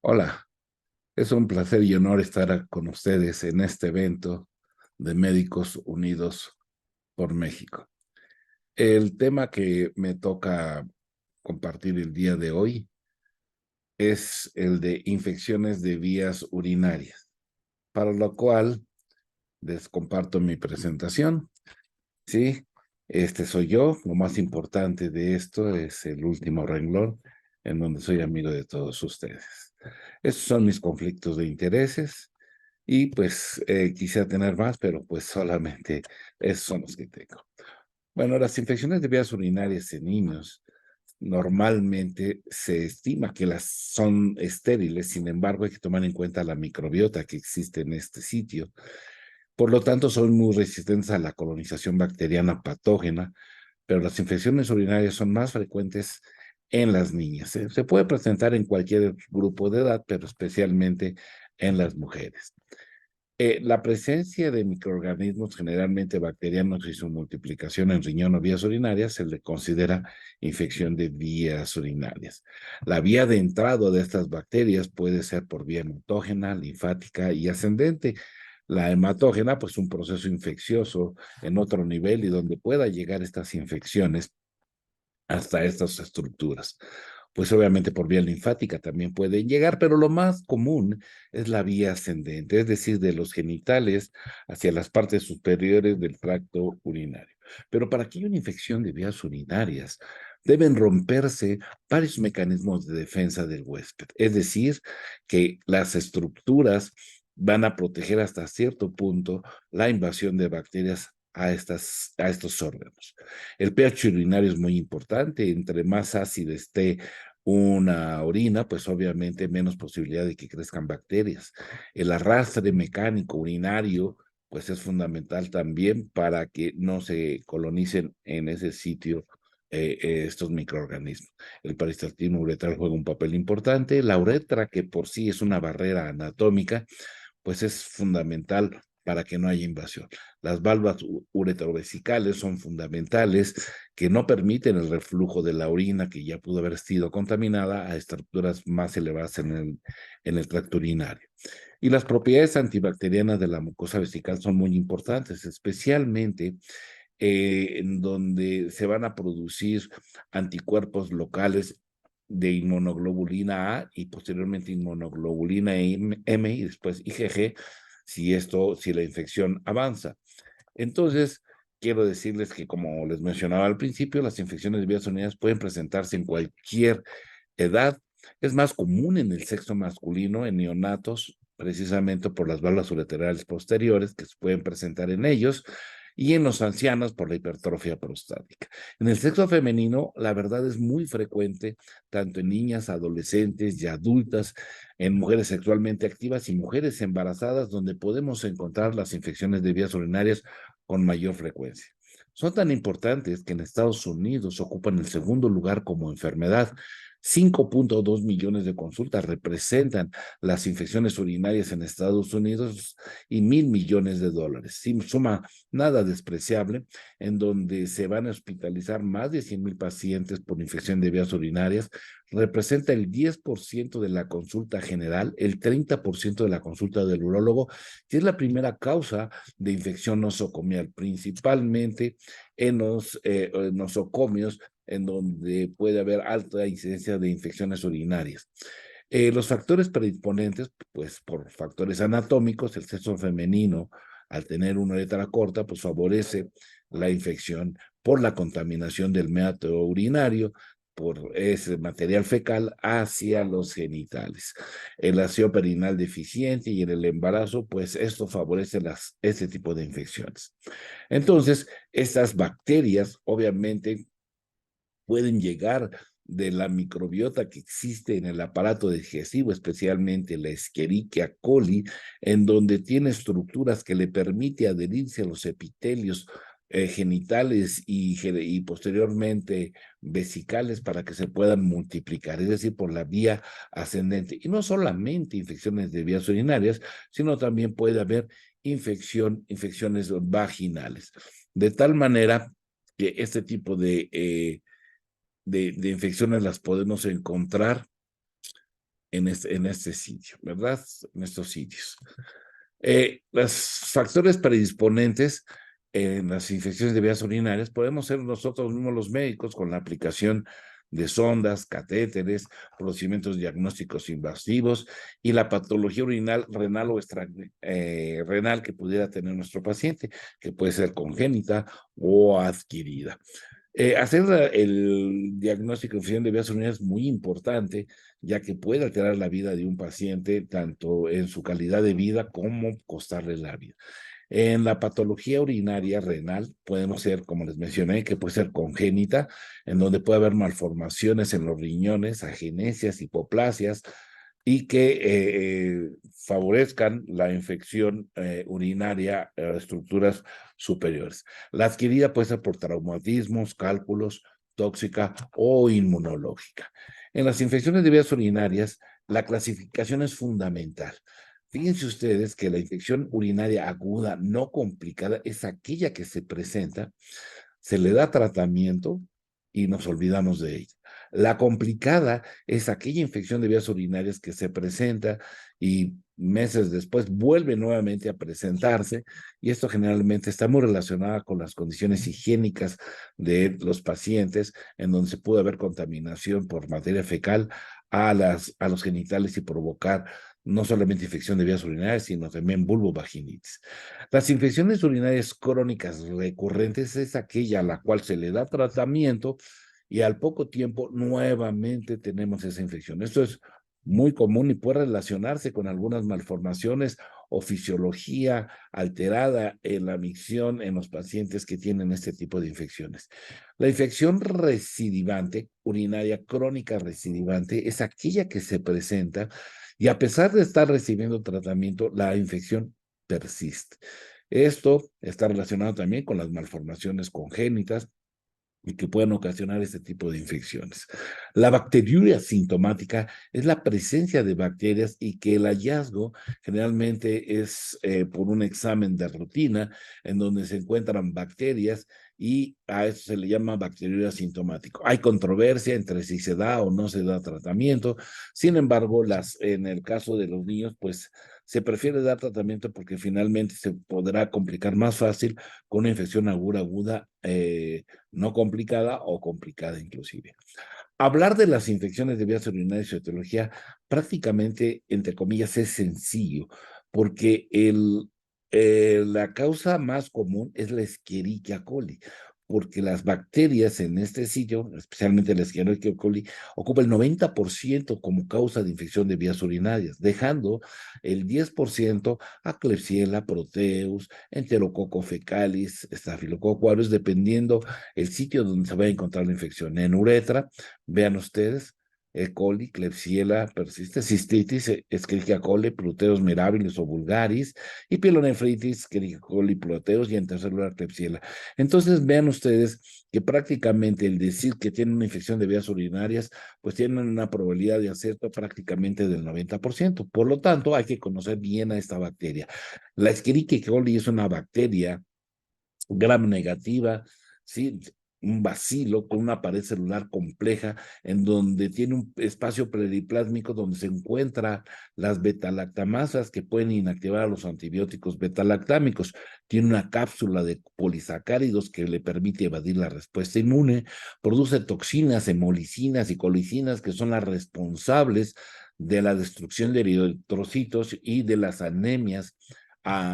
Hola, es un placer y honor estar con ustedes en este evento de Médicos Unidos por México. El tema que me toca compartir el día de hoy es el de infecciones de vías urinarias, para lo cual les comparto mi presentación. Sí, este soy yo. Lo más importante de esto es el último renglón, en donde soy amigo de todos ustedes. Estos son mis conflictos de intereses. Y pues quisiera tener más, pero pues solamente esos son los que tengo. Bueno, las infecciones de vías urinarias en niños normalmente se estima que las son estériles. Sin embargo, hay que tomar en cuenta la microbiota que existe en este sitio. Por lo tanto, son muy resistentes a la colonización bacteriana patógena, pero las infecciones urinarias son más frecuentes en las niñas. Se puede presentar en cualquier grupo de edad, pero especialmente en las mujeres. La presencia de microorganismos, generalmente bacterianos, y su multiplicación en riñón o vías urinarias se le considera infección de vías urinarias. La vía de entrada de estas bacterias puede ser por vía hematógena, linfática y ascendente. La hematógena, pues un proceso infeccioso en otro nivel y donde pueda llegar estas infecciones hasta estas estructuras. Pues obviamente por vía linfática también pueden llegar, pero lo más común es la vía ascendente, es decir, de los genitales hacia las partes superiores del tracto urinario. Pero para que haya una infección de vías urinarias, deben romperse varios mecanismos de defensa del huésped, es decir, que las estructuras van a proteger hasta cierto punto la invasión de bacterias a estos órganos. El pH urinario es muy importante. Entre más ácida esté una orina, pues obviamente menos posibilidad de que crezcan bacterias. El arrastre mecánico urinario, pues es fundamental también para que no se colonicen en ese sitio estos microorganismos. El peristaltismo uretral juega un papel importante. La uretra, que por sí es una barrera anatómica, pues es fundamental para que no haya invasión. Las válvulas uretrovesicales son fundamentales, que no permiten el reflujo de la orina que ya pudo haber sido contaminada a estructuras más elevadas en el tracto urinario. Y las propiedades antibacterianas de la mucosa vesical son muy importantes, especialmente en donde se van a producir anticuerpos locales de inmunoglobulina A y posteriormente inmunoglobulina M y después IgG, si la infección avanza. Entonces, quiero decirles que, como les mencionaba al principio, las infecciones de vías urinarias pueden presentarse en cualquier edad. Es más común en el sexo masculino, en neonatos, precisamente por las válvulas ureterales posteriores que se pueden presentar en ellos, y en los ancianos por la hipertrofia prostática. En el sexo femenino, la verdad es muy frecuente, tanto en niñas, adolescentes y adultas, en mujeres sexualmente activas y mujeres embarazadas, donde podemos encontrar las infecciones de vías urinarias con mayor frecuencia. Son tan importantes que en Estados Unidos ocupan el segundo lugar como enfermedad. 5.2 millones de consultas representan las infecciones urinarias en Estados Unidos y $1,000 millones. Sí, suma nada despreciable, en donde se van a hospitalizar más de 100,000 pacientes por infección de vías urinarias. Representa el 10% de la consulta general, el 30% de la consulta del urólogo, que es la primera causa de infección nosocomial, principalmente en los nosocomios, en donde puede haber alta incidencia de infecciones urinarias. Los factores predisponentes, pues por factores anatómicos, el sexo femenino, al tener una uretra corta, pues favorece la infección por la contaminación del meato urinario, por ese material fecal hacia los genitales. El aseo perinal deficiente y en el embarazo, pues esto favorece este tipo de infecciones. Entonces, estas bacterias, obviamente, pueden llegar de la microbiota que existe en el aparato digestivo, especialmente la Escherichia coli, en donde tiene estructuras que le permite adherirse a los epitelios genitales y posteriormente vesicales para que se puedan multiplicar, es decir, por la vía ascendente. Y no solamente infecciones de vías urinarias, sino también puede haber infecciones vaginales. De tal manera que este tipo de infecciones las podemos encontrar en este sitio, ¿verdad? En estos sitios. Los factores predisponentes en las infecciones de vías urinarias podemos ser nosotros mismos los médicos con la aplicación de sondas, catéteres, procedimientos diagnósticos invasivos y la patología urinal, renal o renal que pudiera tener nuestro paciente, que puede ser congénita o adquirida. Hacer el diagnóstico de infección de vías urinarias es muy importante, ya que puede alterar la vida de un paciente, tanto en su calidad de vida como costarle la vida. En la patología urinaria renal, podemos ser, como les mencioné, que puede ser congénita, en donde puede haber malformaciones en los riñones, agenesias, hipoplasias, y que favorezcan la infección urinaria a estructuras superiores. La adquirida puede ser por traumatismos, cálculos, tóxica o inmunológica. En las infecciones de vías urinarias, la clasificación es fundamental. Fíjense ustedes que la infección urinaria aguda no complicada es aquella que se presenta, se le da tratamiento y nos olvidamos de ella. La complicada es aquella infección de vías urinarias que se presenta y meses después vuelve nuevamente a presentarse, y esto generalmente está muy relacionado con las condiciones higiénicas de los pacientes, en donde se puede haber contaminación por materia fecal a los genitales y provocar no solamente infección de vías urinarias, sino también vulvovaginitis. Las infecciones urinarias crónicas recurrentes es aquella a la cual se le da tratamiento y al poco tiempo nuevamente tenemos esa infección. Esto es muy común y puede relacionarse con algunas malformaciones o fisiología alterada en la micción en los pacientes que tienen este tipo de infecciones. La infección recidivante, urinaria crónica recidivante, es aquella que se presenta y a pesar de estar recibiendo tratamiento, la infección persiste. Esto está relacionado también con las malformaciones congénitas y que pueden ocasionar este tipo de infecciones. La bacteriuria sintomática es la presencia de bacterias y que el hallazgo generalmente es por un examen de rutina en donde se encuentran bacterias y a eso se le llama bacteriuria sintomático. Hay controversia entre si se da o no se da tratamiento. Sin embargo, en el caso de los niños, pues se prefiere dar tratamiento porque finalmente se podrá complicar más fácil con una infección aguda no complicada o complicada inclusive. Hablar de las infecciones de vías urinarias y etiología prácticamente, entre comillas, es sencillo, porque la causa más común es la Escherichia coli, porque las bacterias en este sitio, especialmente la Escherichia coli, ocupa el 90% como causa de infección de vías urinarias, dejando el 10% a Klebsiella, Proteus, Enterococo fecalis, Staphylococcus aureus, dependiendo el sitio donde se vaya a encontrar la infección. En uretra, vean ustedes, E. coli, Klebsiella persiste, cistitis, Escherichia coli, Proteus mirabilis o vulgaris, y pielonefritis, Escherichia coli, Proteus, y en tercer lugar, Klebsiella. Entonces, vean ustedes que prácticamente el decir que tienen una infección de vías urinarias, pues tienen una probabilidad de acierto prácticamente del 90%. Por lo tanto, hay que conocer bien a esta bacteria. La Escherichia coli es una bacteria gram negativa, ¿sí? Un bacilo con una pared celular compleja en donde tiene un espacio periplásmico donde se encuentran las betalactamasas que pueden inactivar a los antibióticos betalactámicos. Tiene una cápsula de polisacáridos que le permite evadir la respuesta inmune. Produce toxinas, hemolicinas y colicinas que son las responsables de la destrucción de eritrocitos y de las anemias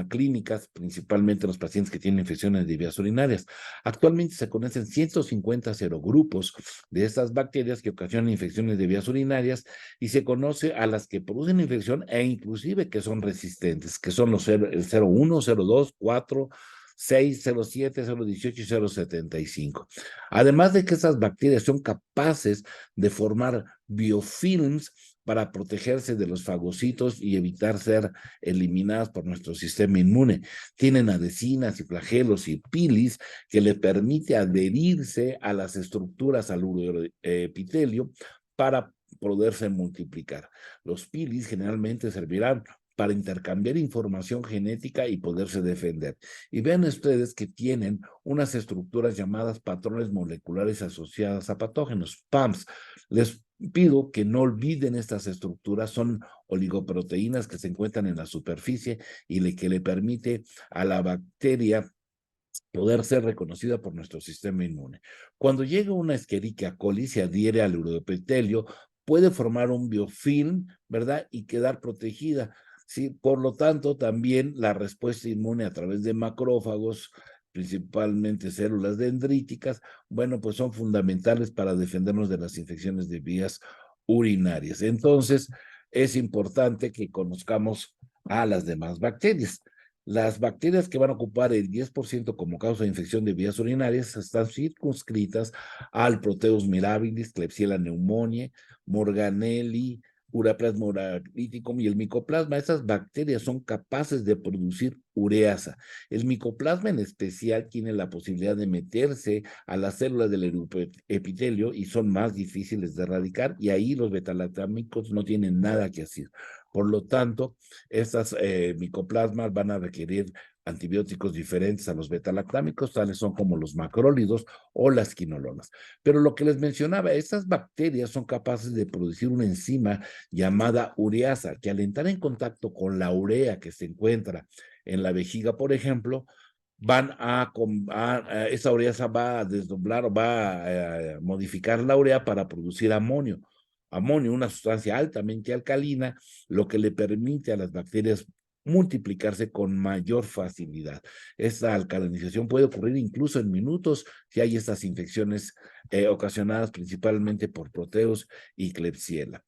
clínicas, principalmente los pacientes que tienen infecciones de vías urinarias. Actualmente se conocen 150 serogrupos de estas bacterias que ocasionan infecciones de vías urinarias y se conoce a las que producen infección e inclusive que son resistentes, que son el 01, 02, 4, 6, 07, 018 y 075. Además de que estas bacterias son capaces de formar biofilms para protegerse de los fagocitos y evitar ser eliminadas por nuestro sistema inmune. Tienen adhesinas y flagelos y pilis que le permite adherirse a las estructuras al uroepitelio para poderse multiplicar. Los pilis generalmente servirán para intercambiar información genética y poderse defender. Y vean ustedes que tienen unas estructuras llamadas patrones moleculares asociadas a patógenos, PAMPs. Les pido que no olviden estas estructuras, son oligoproteínas que se encuentran en la superficie y que le permite a la bacteria poder ser reconocida por nuestro sistema inmune. Cuando llega una Escherichia coli, se adhiere al uroepitelio, puede formar un biofilm, ¿verdad? Y quedar protegida. Sí, por lo tanto, también la respuesta inmune a través de macrófagos, principalmente células dendríticas, bueno, pues son fundamentales para defendernos de las infecciones de vías urinarias. Entonces, es importante que conozcamos a las demás bacterias. Las bacterias que van a ocupar el 10% como causa de infección de vías urinarias están circunscritas al Proteus mirabilis, Klebsiella pneumoniae, Morganelli, Ureaplasma uralíticum y el micoplasma. Esas bacterias son capaces de producir ureasa. El micoplasma en especial tiene la posibilidad de meterse a las células del epitelio y son más difíciles de erradicar, y ahí los betalactámicos no tienen nada que hacer. Por lo tanto, estas micoplasmas van a requerir antibióticos diferentes a los betalactámicos, tales son como los macrólidos o las quinolonas. Pero lo que les mencionaba, estas bacterias son capaces de producir una enzima llamada ureasa, que al entrar en contacto con la urea que se encuentra en la vejiga, por ejemplo, esa ureasa va a desdoblar o va a modificar la urea para producir amonio. Amonio, una sustancia altamente alcalina, lo que le permite a las bacterias multiplicarse con mayor facilidad. Esta alcalinización puede ocurrir incluso en minutos si hay estas infecciones ocasionadas principalmente por Proteus y Klebsiella.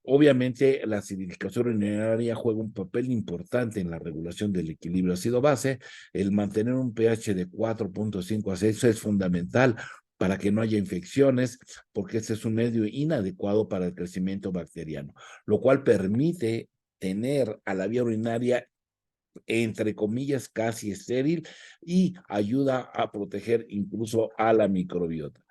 Obviamente, la acidificación urinaria juega un papel importante en la regulación del equilibrio ácido-base. El mantener un pH de 4.5 a 6 es fundamental para que no haya infecciones, porque ese es un medio inadecuado para el crecimiento bacteriano, lo cual permite tener a la vía urinaria, entre comillas, casi estéril, y ayuda a proteger incluso a la microbiota.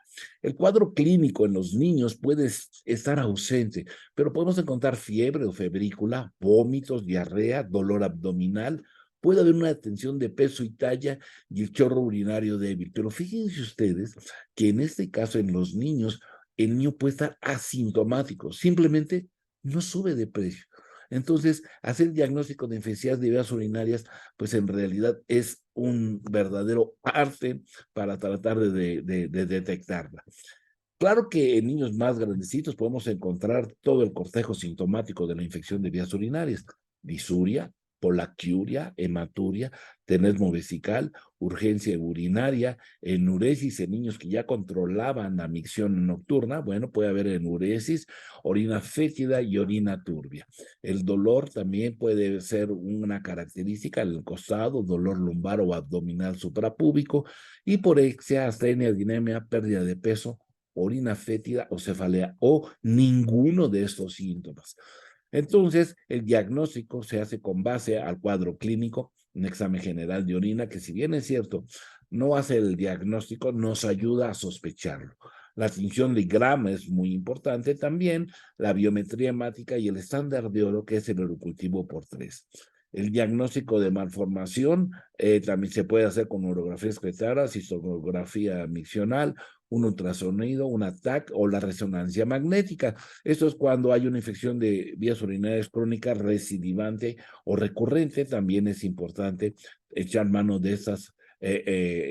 El cuadro clínico en los niños puede estar ausente, pero podemos encontrar fiebre o febrícula, vómitos, diarrea, dolor abdominal. Puede haber una tensión de peso y talla y el chorro urinario débil. Pero fíjense ustedes que en este caso, en los niños, el niño puede estar asintomático, simplemente no sube de precio. Entonces, hacer diagnóstico de infecciones de vías urinarias, pues en realidad es un verdadero arte para tratar de detectarla. Claro que en niños más grandecitos podemos encontrar todo el cortejo sintomático de la infección de vías urinarias: disuria, polaquiuria, hematuria, tenesmo vesical, urgencia urinaria, enuresis en niños que ya controlaban la micción nocturna. Bueno, puede haber enuresis, orina fétida y orina turbia. El dolor también puede ser una característica del costado, dolor lumbar o abdominal suprapúbico, hiporexia, astenia, dinemia, pérdida de peso, orina fétida o cefalea, o ninguno de estos síntomas. Entonces, el diagnóstico se hace con base al cuadro clínico, un examen general de orina, que si bien es cierto, no hace el diagnóstico, nos ayuda a sospecharlo. La tinción de grama es muy importante también, la biometría hemática y el estándar de oro, que es el urocultivo por 3. El diagnóstico de malformación también se puede hacer con urografía excretora, cistografía miccional, un ultrasonido, un ATAC o la resonancia magnética. Esto es cuando hay una infección de vías urinarias crónica recidivante o recurrente. También es importante echar mano de esas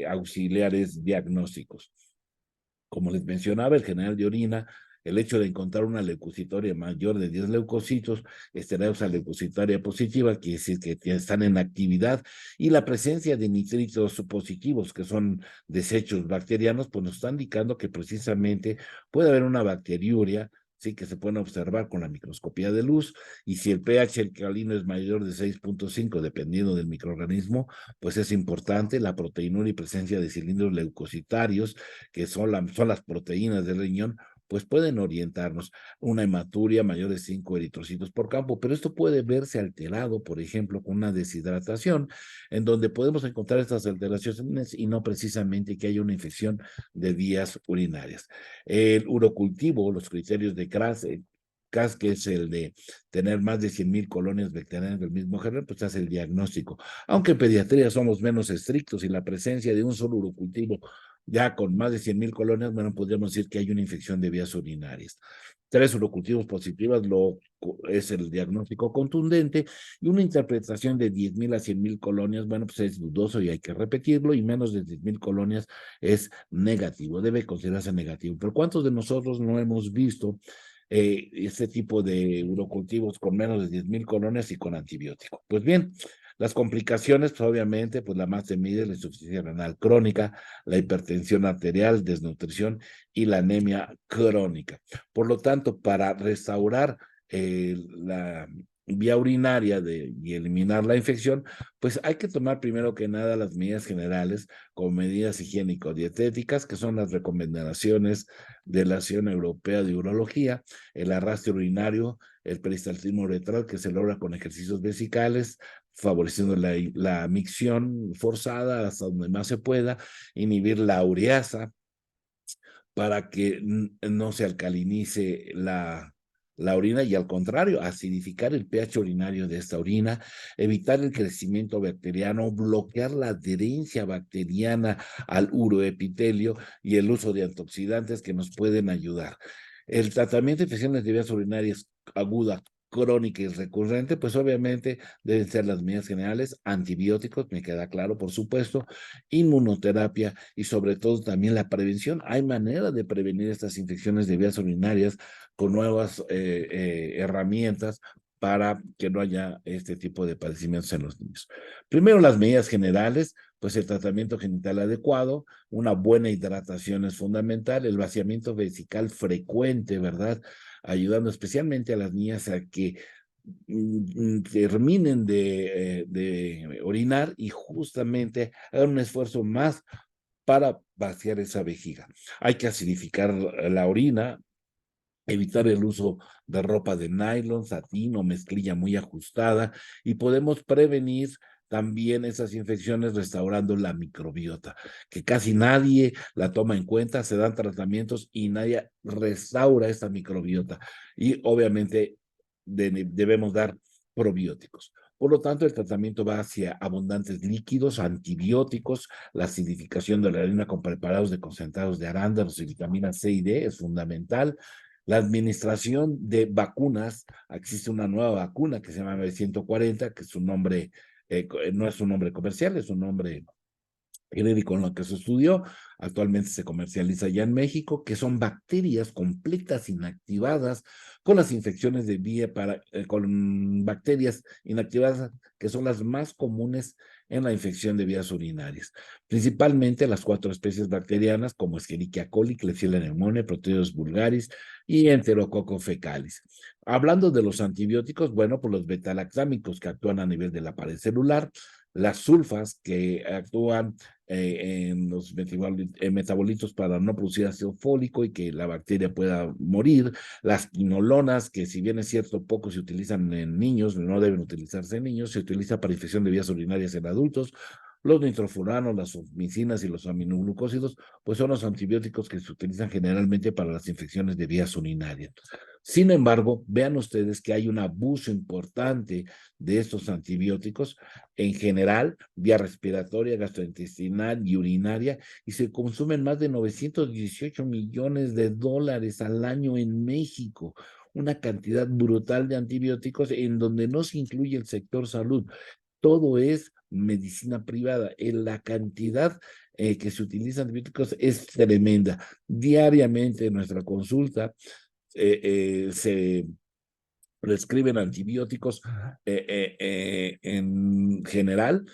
auxiliares diagnósticos. Como les mencionaba, el general de orina, el hecho de encontrar una leucocitoria mayor de 10 leucocitos, estereosa leucocitaria positiva, que es que están en actividad, y la presencia de nitritos positivos, que son desechos bacterianos, pues nos están indicando que precisamente puede haber una bacteriuria, sí, que se pueden observar con la microscopía de luz, y si el pH alcalino es mayor de 6.5, dependiendo del microorganismo, pues es importante la proteinura y presencia de cilindros leucocitarios, que son las proteínas del riñón, pues pueden orientarnos. Una hematuria mayor de 5 eritrocitos por campo, pero esto puede verse alterado, por ejemplo, con una deshidratación, en donde podemos encontrar estas alteraciones y no precisamente que haya una infección de vías urinarias. El urocultivo, los criterios de CRAS, CAS, que es el de tener más de 100,000 colonias bacterianas del mismo género, pues hace el diagnóstico. Aunque en pediatría somos menos estrictos y la presencia de un solo urocultivo ya con más de 100,000 colonias, bueno, podríamos decir que hay una infección de vías urinarias. 3 urocultivos positivas es el diagnóstico contundente, y una interpretación de 10,000 a 100,000 colonias, bueno, pues es dudoso y hay que repetirlo, y menos de 10,000 colonias es negativo, debe considerarse negativo. Pero ¿cuántos de nosotros no hemos visto este tipo de urocultivos con menos de 10,000 colonias y con antibiótico? Pues bien, las complicaciones, pues obviamente, pues la más temida es la insuficiencia renal crónica, la hipertensión arterial, desnutrición y la anemia crónica. Por lo tanto, para restaurar la vía urinaria y eliminar la infección, pues hay que tomar primero que nada las medidas generales como medidas higiénico-dietéticas, que son las recomendaciones de la Asociación Europea de Urología, el arrastre urinario, el peristaltismo uretral, que se logra con ejercicios vesicales, favoreciendo la micción forzada hasta donde más se pueda, inhibir la ureasa para que no se alcalinice la orina, y al contrario, acidificar el pH urinario de esta orina, evitar el crecimiento bacteriano, bloquear la adherencia bacteriana al uroepitelio y el uso de antioxidantes que nos pueden ayudar. El tratamiento de infecciones de vías urinarias aguda, crónica y recurrente, pues obviamente deben ser las medidas generales, antibióticos, me queda claro, por supuesto, inmunoterapia y sobre todo también la prevención. Hay manera de prevenir estas infecciones de vías urinarias con nuevas herramientas para que no haya este tipo de padecimientos en los niños. Primero, las medidas generales, pues el tratamiento genital adecuado, una buena hidratación es fundamental, el vaciamiento vesical frecuente, ¿verdad? Ayudando especialmente a las niñas a que terminen de orinar y justamente hagan un esfuerzo más para vaciar esa vejiga. Hay que acidificar la orina, evitar el uso de ropa de nylon, satín o mezclilla muy ajustada, y podemos prevenir también esas infecciones restaurando la microbiota, que casi nadie la toma en cuenta, se dan tratamientos y nadie restaura esta microbiota. Y obviamente debemos dar probióticos. Por lo tanto, el tratamiento va hacia abundantes líquidos, antibióticos, la acidificación de la orina con preparados de concentrados de arándanos y vitamina C y D es fundamental. La administración de vacunas, existe una nueva vacuna que se llama 940, que es un nombre, no es un nombre comercial, es un nombre genérico en lo que se estudió, actualmente se comercializa ya en México, que son bacterias completas inactivadas con las infecciones de vía con bacterias inactivadas que son las más comunes en la infección de vías urinarias, principalmente las 4 especies bacterianas como Escherichia coli, Klebsiella pneumoniae, Proteus vulgaris y Enterococcus fecalis. Hablando de los antibióticos, bueno, pues los betalactámicos que actúan a nivel de la pared celular, las sulfas que actúan en los metabolitos para no producir ácido fólico y que la bacteria pueda morir, las quinolonas, que si bien es cierto poco se utilizan en niños, no deben utilizarse en niños, se utiliza para infección de vías urinarias en adultos, los nitrofuranos, las ofmicinas y los aminoglucósidos, pues son los antibióticos que se utilizan generalmente para las infecciones de vías urinarias. Sin embargo, vean ustedes que hay un abuso importante de estos antibióticos en general, vía respiratoria, gastrointestinal y urinaria, y se consumen más de 918 millones de dólares al año en México, una cantidad brutal de antibióticos en donde no se incluye el sector salud. Todo es medicina privada. La cantidad que se utiliza antibióticos es tremenda. Diariamente en nuestra consulta se prescriben antibióticos en general.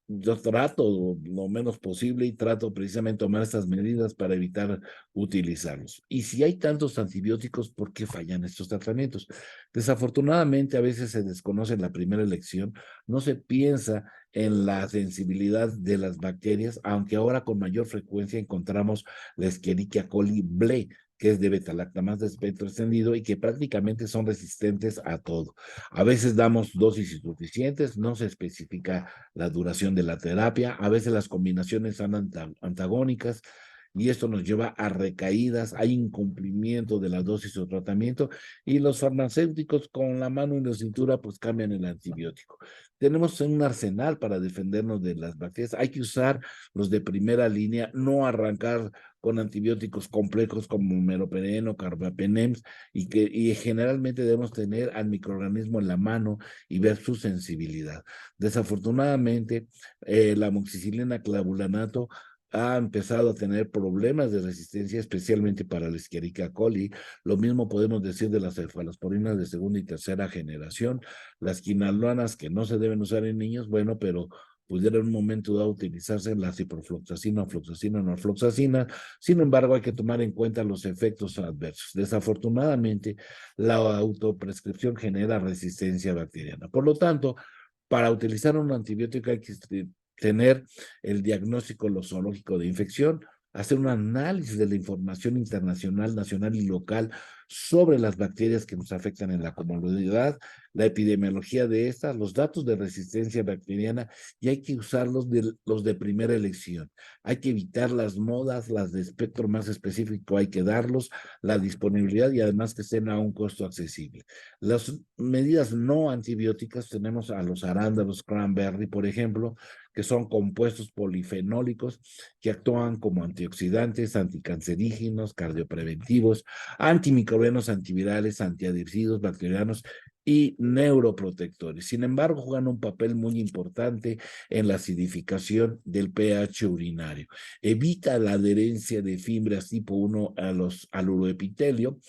Yo trato lo menos posible y trato precisamente tomar estas medidas para evitar utilizarlos. Y si hay tantos antibióticos, ¿por qué fallan estos tratamientos? Desafortunadamente, a veces se desconoce en la primera elección, no se piensa en la sensibilidad de las bacterias, aunque ahora con mayor frecuencia encontramos la Escherichia coli ble, que es de beta-lactamasa de espectro extendido y que prácticamente son resistentes a todo. A veces damos dosis insuficientes, no se especifica la duración de la terapia, a veces las combinaciones son antagónicas y esto nos lleva a recaídas, hay incumplimiento de la dosis o tratamiento, y los farmacéuticos con la mano en la cintura pues cambian el antibiótico. Tenemos un arsenal para defendernos de las bacterias, hay que usar los de primera línea, no arrancar con antibióticos complejos como meropenem o carbapenem, y generalmente debemos tener al microorganismo en la mano y ver su sensibilidad. Desafortunadamente, la amoxicilina clavulanato ha empezado a tener problemas de resistencia, especialmente para la Escherichia coli. Lo mismo podemos decir de las cefalosporinas de segunda y tercera generación, las quinolonas que no se deben usar en niños, bueno, pero pudiera en un momento dado utilizarse la ciprofloxacina, ofloxacina, norfloxacina. Sin embargo, hay que tomar en cuenta los efectos adversos. Desafortunadamente, la autoprescripción genera resistencia bacteriana. Por lo tanto, para utilizar un antibiótico hay que tener el diagnóstico nosológico de infección, hacer un análisis de la información internacional, nacional y local sobre las bacterias que nos afectan en la comunidad, la epidemiología de estas, los datos de resistencia bacteriana, y hay que usarlos los de primera elección. Hay que evitar las modas, las de espectro más específico, hay que darlos, la disponibilidad y además que estén a un costo accesible. Las medidas no antibióticas tenemos a los arándanos cranberry, por ejemplo, que son compuestos polifenólicos que actúan como antioxidantes, anticancerígenos, cardiopreventivos, antimicrobianos, antivirales, antiadhesivos, bacterianos y neuroprotectores. Sin embargo, juegan un papel muy importante en la acidificación del pH urinario. Evita la adherencia de fibras tipo 1 al uroepitelio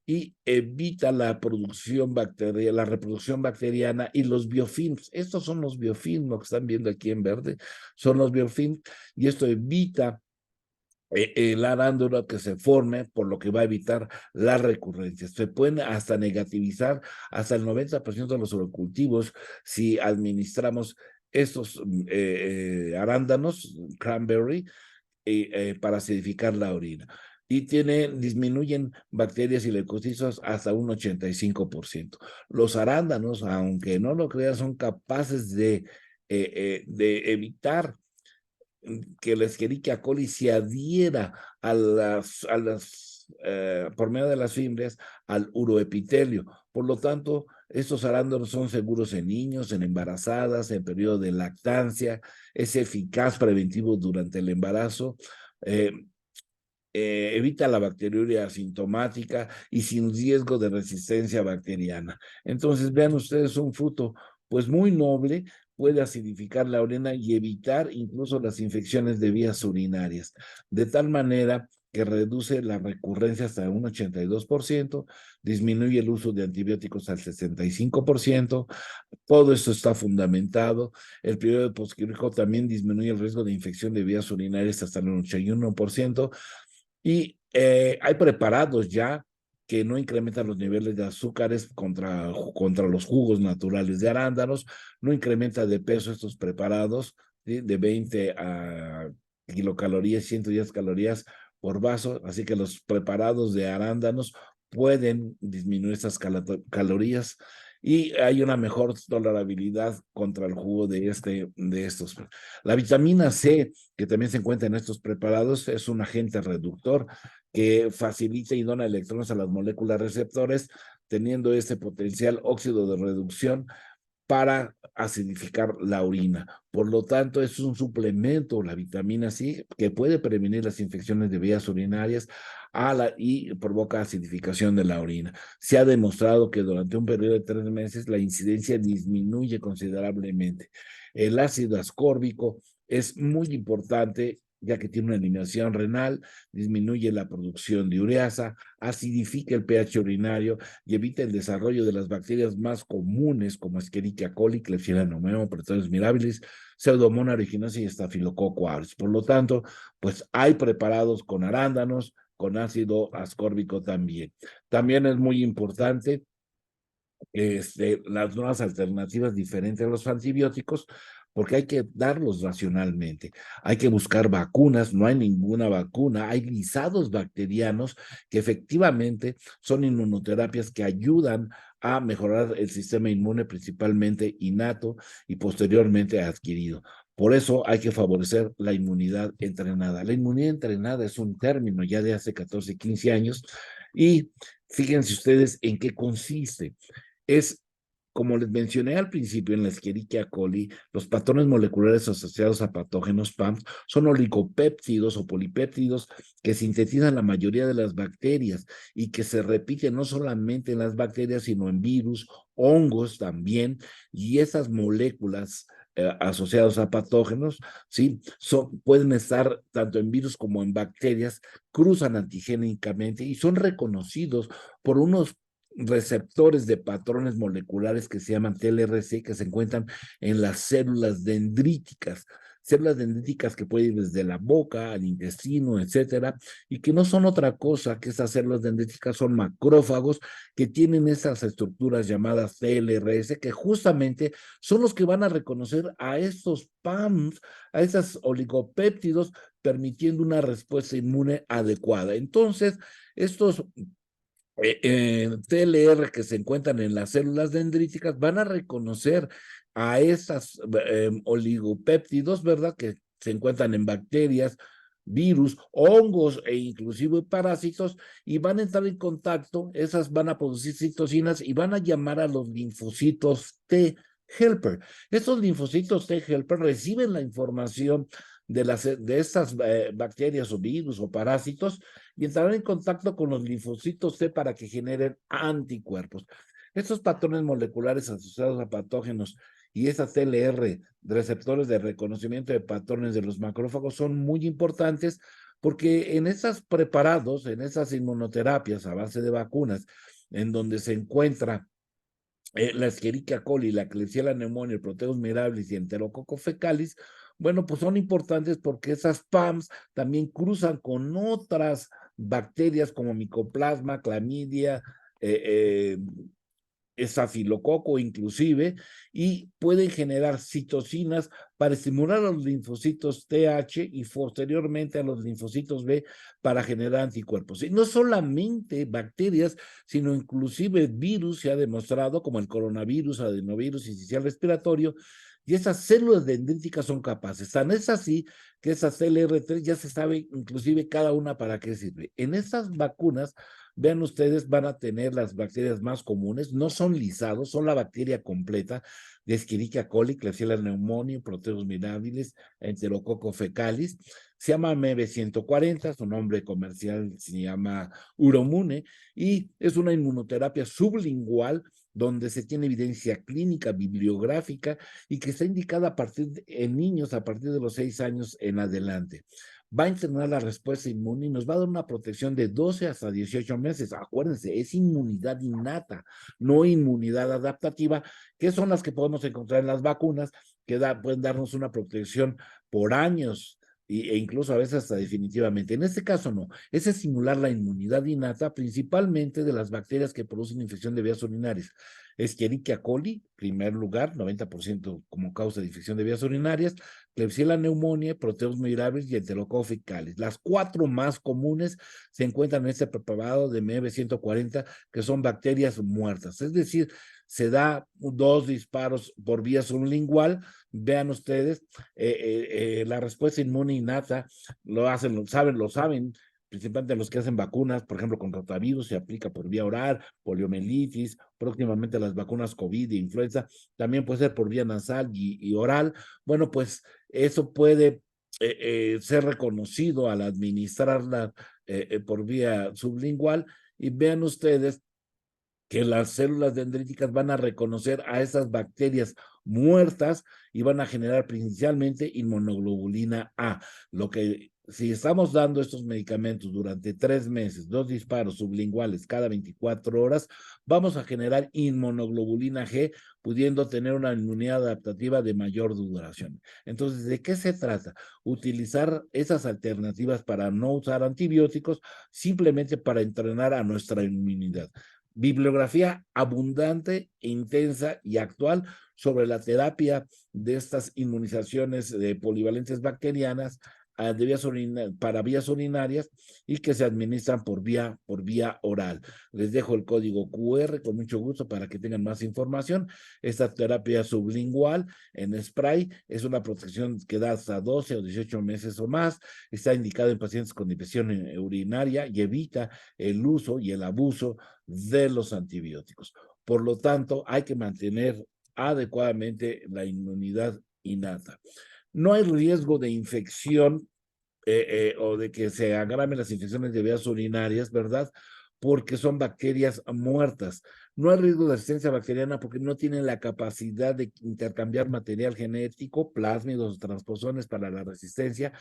y evita la producción bacteriana, la reproducción bacteriana y los biofilms. Estos son los biofilms, lo que están viendo aquí en verde, son los biofilms, y esto evita el arándano que se forme, por lo que va a evitar las recurrencias. Se pueden hasta negativizar hasta el 90% de los urocultivos si administramos estos arándanos, cranberry, para acidificar la orina. Y disminuyen bacterias y leucocitos hasta un 85%. Los arándanos, aunque no lo creas, son capaces de evitar que la Escherichia coli se adhiera por medio de las fibras al uroepitelio. Por lo tanto, estos arándanos son seguros en niños, en embarazadas, en periodo de lactancia, es eficaz preventivo durante el embarazo, eh, evita la bacteriuria asintomática y sin riesgo de resistencia bacteriana. Entonces, vean ustedes un fruto pues muy noble, puede acidificar la orina y evitar incluso las infecciones de vías urinarias, de tal manera que reduce la recurrencia hasta un 82%, disminuye el uso de antibióticos al 65%, todo esto está fundamentado. El periodo postquirúrgico también disminuye el riesgo de infección de vías urinarias hasta el 81%, y hay preparados ya que no incrementan los niveles de azúcares contra los jugos naturales de arándanos, no incrementa de peso estos preparados, ¿sí? De 20 a kilocalorías, 110 calorías por vaso, así que los preparados de arándanos pueden disminuir estas calorías, y hay una mejor tolerabilidad contra el jugo de estos. La vitamina C, que también se encuentra en estos preparados, es un agente reductor que facilita y dona electrones a las moléculas receptores, teniendo este potencial óxido de reducción para acidificar la orina. Por lo tanto, es un suplemento, la vitamina C, que puede prevenir las infecciones de vías urinarias y provoca acidificación de la orina. Se ha demostrado que durante un periodo de 3 meses la incidencia disminuye considerablemente. El ácido ascórbico es muy importante, ya que tiene una eliminación renal, disminuye la producción de ureasa, acidifica el pH urinario y evita el desarrollo de las bacterias más comunes como Escherichia coli, Klebsiella pneumoniae, Proteus mirabilis, Pseudomonas aeruginosa y Staphylococcus aureus. Por lo tanto, pues hay preparados con arándanos, con ácido ascórbico también. También es muy importante las nuevas alternativas diferentes a los antibióticos, porque hay que darlos racionalmente. Hay que buscar vacunas, no hay ninguna vacuna, hay guisados bacterianos que efectivamente son inmunoterapias que ayudan a mejorar el sistema inmune, principalmente innato y posteriormente adquirido. Por eso hay que favorecer la inmunidad entrenada. La inmunidad entrenada es un término ya de hace 14, 15 años y fíjense ustedes en qué consiste. Es, como les mencioné al principio en la Escherichia coli, los patrones moleculares asociados a patógenos PAMS son oligopéptidos o polipéptidos que sintetizan la mayoría de las bacterias y que se repiten no solamente en las bacterias, sino en virus, hongos también, y esas moléculas asociados a patógenos, ¿sí? Pueden estar tanto en virus como en bacterias, cruzan antigénicamente y son reconocidos por unos receptores de patrones moleculares que se llaman TLRC, que se encuentran en las células dendríticas que pueden ir desde la boca al intestino, etcétera, y que no son otra cosa que esas células dendríticas son macrófagos que tienen esas estructuras llamadas TLRS, que justamente son los que van a reconocer a estos PAMs, a esos oligopéptidos, permitiendo una respuesta inmune adecuada. Entonces, estos TLR que se encuentran en las células dendríticas van a reconocer a esas oligopéptidos, ¿verdad? Que se encuentran en bacterias, virus, hongos e inclusive parásitos y van a entrar en contacto, esas van a producir citocinas y van a llamar a los linfocitos T helper. Estos linfocitos T helper reciben la información de estas bacterias o virus o parásitos y entrarán en contacto con los linfocitos T para que generen anticuerpos. Estos patrones moleculares asociados a patógenos y esas TLR, receptores de reconocimiento de patrones de los macrófagos, son muy importantes porque en esos preparados, en esas inmunoterapias a base de vacunas, en donde se encuentra la Escherichia coli, la Klebsiella pneumoniae, el Proteus mirabilis y Enterococcus fecalis, bueno, pues son importantes porque esas PAMs también cruzan con otras bacterias como Mycoplasma, Clamidia, eh, estafilococo inclusive, y pueden generar citocinas para estimular a los linfocitos TH y posteriormente a los linfocitos B para generar anticuerpos. Y no solamente bacterias, sino inclusive virus, se ha demostrado, como el coronavirus, adenovirus y sincicial respiratorio, y esas células dendríticas son capaces. Tan es así que esas LR3 ya se sabe inclusive cada una para qué sirve. En esas vacunas, vean ustedes, van a tener las bacterias más comunes, no son lisados, son la bacteria completa de Escherichia coli, Klebsiella pneumoniae, Proteus mirabilis, Enterococcus fecalis. Se llama MB140, su nombre comercial se llama Uromune, y es una inmunoterapia sublingual donde se tiene evidencia clínica, bibliográfica y que está indicada en niños a partir de los 6 años en adelante. Va a entrenar la respuesta inmune y nos va a dar una protección de 12 hasta 18 meses. Acuérdense, es inmunidad innata, no inmunidad adaptativa, que son las que podemos encontrar en las vacunas, que pueden darnos una protección por años e incluso a veces hasta definitivamente. En este caso no, es estimular la inmunidad innata principalmente de las bacterias que producen infección de vías urinarias. Escherichia coli, primer lugar, 90% como causa de infección de vías urinarias, Klebsiella pneumoniae, Proteus mirabilis y Enterococcus fecalis. Las 4 más comunes se encuentran en este preparado de MB140, que son bacterias muertas. Es decir, se da 2 disparos por vía sublingual. Vean ustedes, la respuesta inmune innata lo hacen, lo saben, principalmente los que hacen vacunas, por ejemplo, con rotavirus se aplica por vía oral, poliomielitis, próximamente las vacunas COVID e influenza, también puede ser por vía nasal y oral. Bueno, pues eso puede ser reconocido al administrarla por vía sublingual y vean ustedes que las células dendríticas van a reconocer a esas bacterias muertas y van a generar principalmente inmunoglobulina A, lo que si estamos dando estos medicamentos durante 3 meses, 2 disparos sublinguales cada 24 horas, vamos a generar inmunoglobulina G, pudiendo tener una inmunidad adaptativa de mayor duración. Entonces, ¿de qué se trata? Utilizar esas alternativas para no usar antibióticos, simplemente para entrenar a nuestra inmunidad. Bibliografía abundante, intensa y actual sobre la terapia de estas inmunizaciones de polivalentes bacterianas para vías urinarias y que se administran por vía oral. Les dejo el código QR con mucho gusto para que tengan más información. Esta terapia sublingual en spray es una protección que da hasta 12 o 18 meses o más. Está indicada en pacientes con infección urinaria y evita el uso y el abuso de los antibióticos. Por lo tanto, hay que mantener adecuadamente la inmunidad innata. No hay riesgo de infección o de que se agraven las infecciones de vías urinarias, ¿verdad? Porque son bacterias muertas. No hay riesgo de asistencia bacteriana porque no tienen la capacidad de intercambiar material genético, plásmidos o transposones para la resistencia.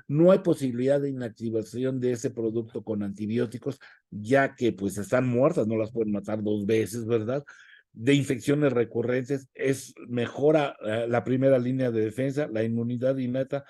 No hay posibilidad de inactivación de ese producto con antibióticos, ya que pues están muertas, no las pueden matar 2 veces, ¿verdad? De infecciones recurrentes, mejora la primera línea de defensa, la inmunidad innata,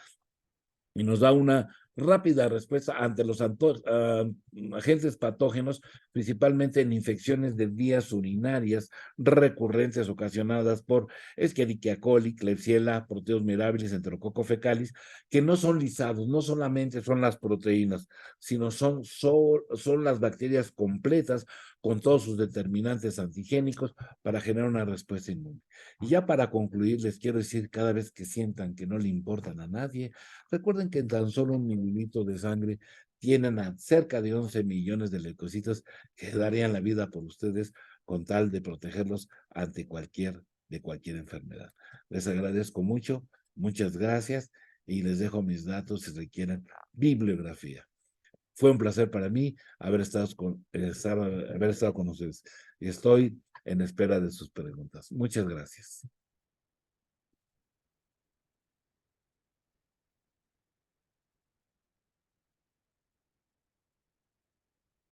y nos da una rápida respuesta ante los agentes patógenos, principalmente en infecciones de vías urinarias recurrentes ocasionadas por Escherichia coli, Klebsiella, Proteus mirabilis, Enterococo fecalis, que no son lisados, no solamente son las proteínas, sino son las bacterias completas con todos sus determinantes antigénicos para generar una respuesta inmune. Y ya para concluir, les quiero decir, cada vez que sientan que no le importan a nadie, recuerden que en tan solo 1 mililitro de sangre tienen a cerca de 11 millones de leucocitos que darían la vida por ustedes con tal de protegerlos ante cualquier enfermedad. Les agradezco mucho, muchas gracias y les dejo mis datos si requieren bibliografía. Fue un placer para mí haber estado con ustedes y estoy en espera de sus preguntas. Muchas gracias.